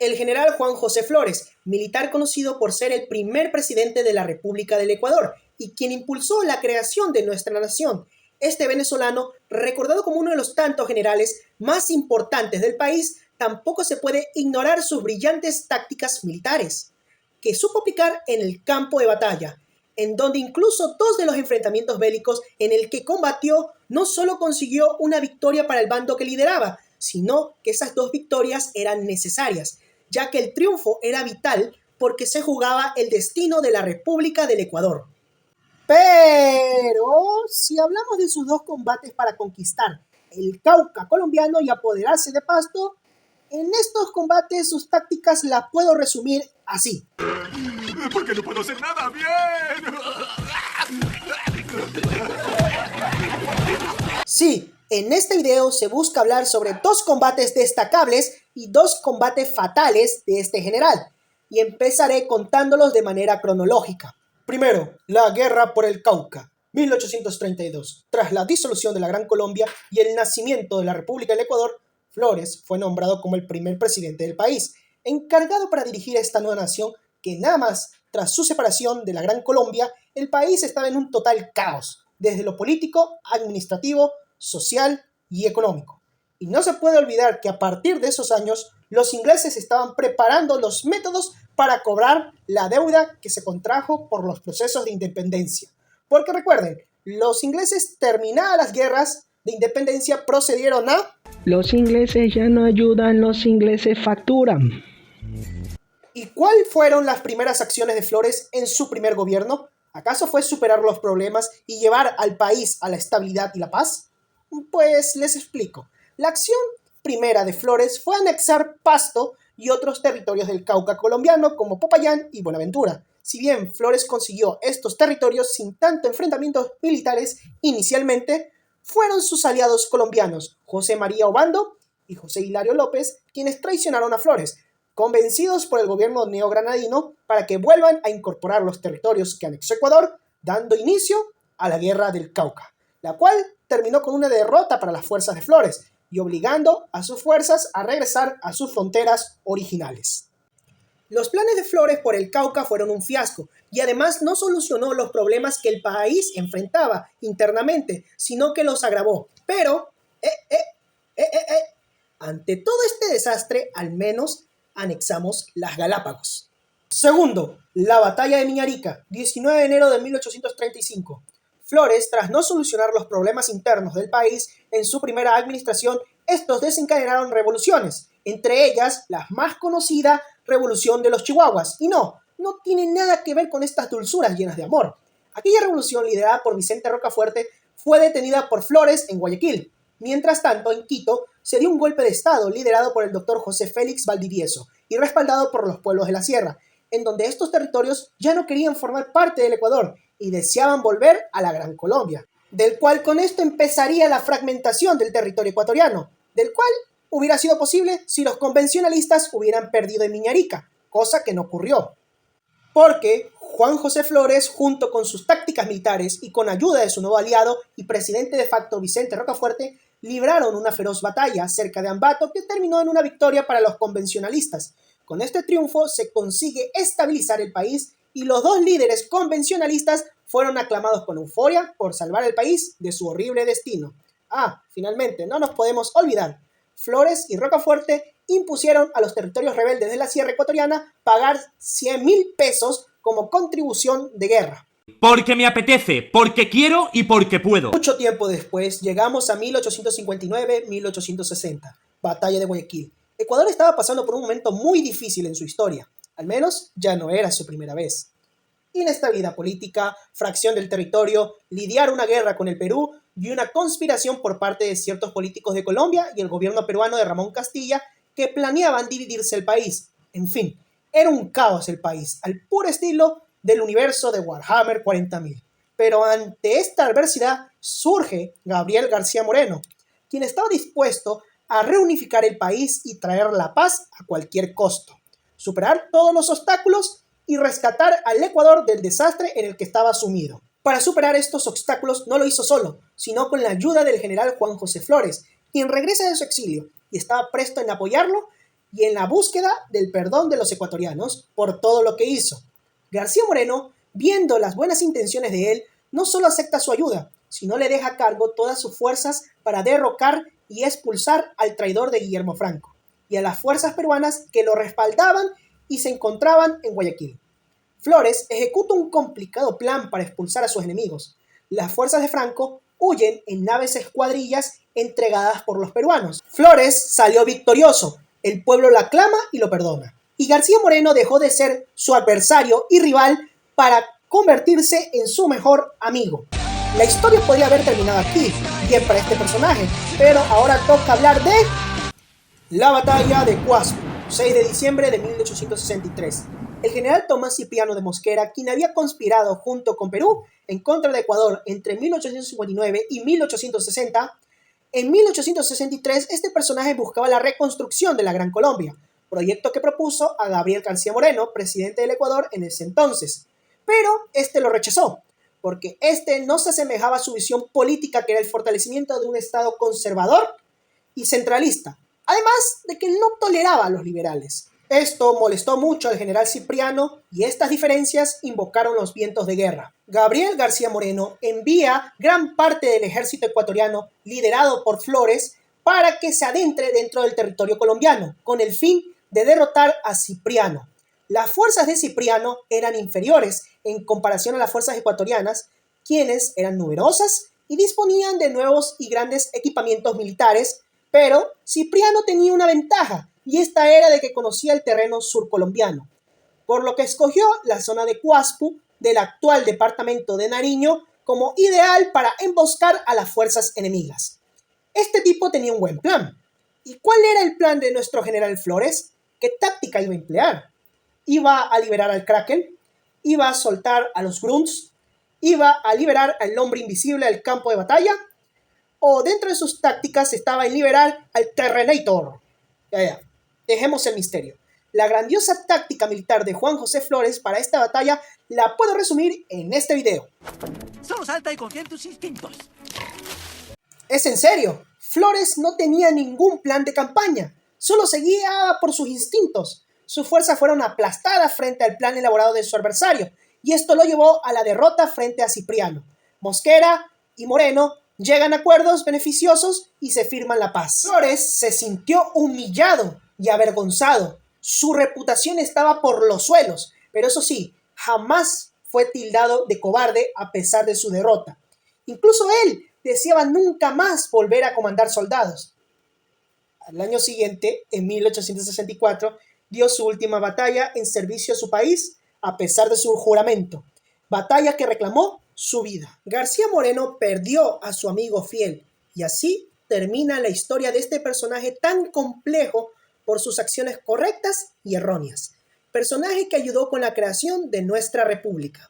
El general Juan José Flores, militar conocido por ser el primer presidente de la República del Ecuador y quien impulsó la creación de nuestra nación. Este venezolano, recordado como uno de los tantos generales más importantes del país, tampoco se puede ignorar sus brillantes tácticas militares, que supo aplicar en el campo de batalla, en donde incluso dos de los enfrentamientos bélicos en el que combatió no solo consiguió una victoria para el bando que lideraba, sino que esas dos victorias eran necesarias, ya que el triunfo era vital porque se jugaba el destino de la República del Ecuador. Pero si hablamos de sus dos combates para conquistar el Cauca colombiano y apoderarse de Pasto, en estos combates sus tácticas las puedo resumir así. Porque no puedo hacer nada bien. Sí, en este video se busca hablar sobre dos combates destacables y dos combates fatales de este general, y empezaré contándolos de manera cronológica. Primero, la guerra por el Cauca, 1832. Tras la disolución de la Gran Colombia y el nacimiento de la República del Ecuador, Flores fue nombrado como el primer presidente del país, encargado para dirigir esta nueva nación que nada más tras su separación de la Gran Colombia, el país estaba en un total caos, desde lo político, administrativo, social y económico. Y no se puede olvidar que a partir de esos años, los ingleses estaban preparando los métodos para cobrar la deuda que se contrajo por los procesos de independencia. Porque recuerden, los ingleses terminadas las guerras de independencia procedieron a... Los ingleses ya no ayudan, los ingleses facturan. ¿Y cuáles fueron las primeras acciones de Flores en su primer gobierno? ¿Acaso fue superar los problemas y llevar al país a la estabilidad y la paz? Pues les explico. La acción primera de Flores fue anexar Pasto y otros territorios del Cauca colombiano como Popayán y Buenaventura. Si bien Flores consiguió estos territorios sin tanto enfrentamientos militares inicialmente, fueron sus aliados colombianos, José María Obando y José Hilario López, quienes traicionaron a Flores, convencidos por el gobierno neogranadino para que vuelvan a incorporar los territorios que anexó Ecuador, dando inicio a la Guerra del Cauca, la cual terminó con una derrota para las fuerzas de Flores y obligando a sus fuerzas a regresar a sus fronteras originales. Los planes de Flores por el Cauca fueron un fiasco y además no solucionó los problemas que el país enfrentaba internamente, sino que los agravó. Pero, ante todo este desastre, al menos anexamos las Galápagos. Segundo, la batalla de Miñarica, 19 de enero de 1835. Flores, tras no solucionar los problemas internos del país en su primera administración, estos desencadenaron revoluciones, entre ellas la más conocida Revolución de los Chihuahuas. Y no tiene nada que ver con estas dulzuras llenas de amor. Aquella revolución liderada por Vicente Rocafuerte fue detenida por Flores en Guayaquil. Mientras tanto, en Quito se dio un golpe de estado liderado por el doctor José Félix Valdivieso y respaldado por los pueblos de la sierra, en donde estos territorios ya no querían formar parte del Ecuador y deseaban volver a la Gran Colombia, del cual con esto empezaría la fragmentación del territorio ecuatoriano, del cual hubiera sido posible si los convencionalistas hubieran perdido en Miñarica, cosa que no ocurrió. Porque Juan José Flores, junto con sus tácticas militares y con ayuda de su nuevo aliado y presidente de facto Vicente Rocafuerte, libraron una feroz batalla cerca de Ambato que terminó en una victoria para los convencionalistas. Con este triunfo se consigue estabilizar el país y los dos líderes convencionalistas fueron aclamados con euforia por salvar el país de su horrible destino. Finalmente, no nos podemos olvidar, Flores y Rocafuerte impusieron a los territorios rebeldes de la Sierra Ecuatoriana pagar 100.000 pesos como contribución de guerra. Porque me apetece, porque quiero y porque puedo. Mucho tiempo después llegamos a 1859-1860, Batalla de Guayaquil. Ecuador estaba pasando por un momento muy difícil en su historia, al menos ya no era su primera vez. Inestabilidad política, fracción del territorio, lidiar una guerra con el Perú y una conspiración por parte de ciertos políticos de Colombia y el gobierno peruano de Ramón Castilla que planeaban dividirse el país. En fin, era un caos el país, al puro estilo del universo de Warhammer 40.000. Pero ante esta adversidad surge Gabriel García Moreno, quien estaba dispuesto a reunificar el país y traer la paz a cualquier costo, superar todos los obstáculos y rescatar al Ecuador del desastre en el que estaba sumido. Para superar estos obstáculos no lo hizo solo, sino con la ayuda del general Juan José Flores, quien regresa de su exilio y estaba presto en apoyarlo y en la búsqueda del perdón de los ecuatorianos por todo lo que hizo. García Moreno, viendo las buenas intenciones de él, no solo acepta su ayuda, sino le deja a cargo todas sus fuerzas para derrocar y expulsar al traidor de Guillermo Franco y a las fuerzas peruanas que lo respaldaban y se encontraban en Guayaquil. Flores ejecuta un complicado plan para expulsar a sus enemigos. Las fuerzas de Franco huyen en naves escuadrillas entregadas por los peruanos. Flores salió victorioso, el pueblo lo aclama y lo perdona. Y García Moreno dejó de ser su adversario y rival para convertirse en su mejor amigo. La historia podría haber terminado aquí, bien para este personaje, pero ahora toca hablar de la batalla de Cuaspo, 6 de diciembre de 1863. El general Tomás Cipriano de Mosquera, quien había conspirado junto con Perú en contra de Ecuador entre 1859 y 1860, en 1863 este personaje buscaba la reconstrucción de la Gran Colombia, proyecto que propuso a Gabriel García Moreno, presidente del Ecuador en ese entonces. Pero este lo rechazó, porque este no se asemejaba a su visión política, que era el fortalecimiento de un Estado conservador y centralista, además de que no toleraba a los liberales. Esto molestó mucho al general Cipriano y estas diferencias invocaron los vientos de guerra. Gabriel García Moreno envía gran parte del ejército ecuatoriano, liderado por Flores, para que se adentre dentro del territorio colombiano, con el fin de derrotar a Cipriano. Las fuerzas de Cipriano eran inferiores en comparación a las fuerzas ecuatorianas, quienes eran numerosas y disponían de nuevos y grandes equipamientos militares, pero Cipriano tenía una ventaja, y esta era de que conocía el terreno surcolombiano, por lo que escogió la zona de Cuaspu, del actual departamento de Nariño, como ideal para emboscar a las fuerzas enemigas. Este tipo tenía un buen plan. ¿Y cuál era el plan de nuestro general Flores? ¿Qué táctica iba a emplear? ¿Iba a liberar al Kraken? ¿Iba a soltar a los Grunts? ¿Iba a liberar al hombre invisible del campo de batalla? ¿O dentro de sus tácticas estaba en liberar al Terrenator? Ya. Dejemos el misterio. La grandiosa táctica militar de Juan José Flores para esta batalla la puedo resumir en este video. Solo salta y confía en tus instintos. Es en serio, Flores no tenía ningún plan de campaña, solo seguía por sus instintos. Sus fuerzas fueron aplastadas frente al plan elaborado de su adversario, y esto lo llevó a la derrota frente a Cipriano. Mosquera y Moreno llegan a acuerdos beneficiosos y se firman la paz. Flores se sintió humillado y avergonzado. Su reputación estaba por los suelos, pero eso sí, jamás fue tildado de cobarde a pesar de su derrota. Incluso él deseaba nunca más volver a comandar soldados. Al año siguiente, en 1864, dio su última batalla en servicio a su país a pesar de su juramento, batalla que reclamó su vida. García Moreno perdió a su amigo fiel, y así termina la historia de este personaje tan complejo por sus acciones correctas y erróneas. Personaje que ayudó con la creación de nuestra república.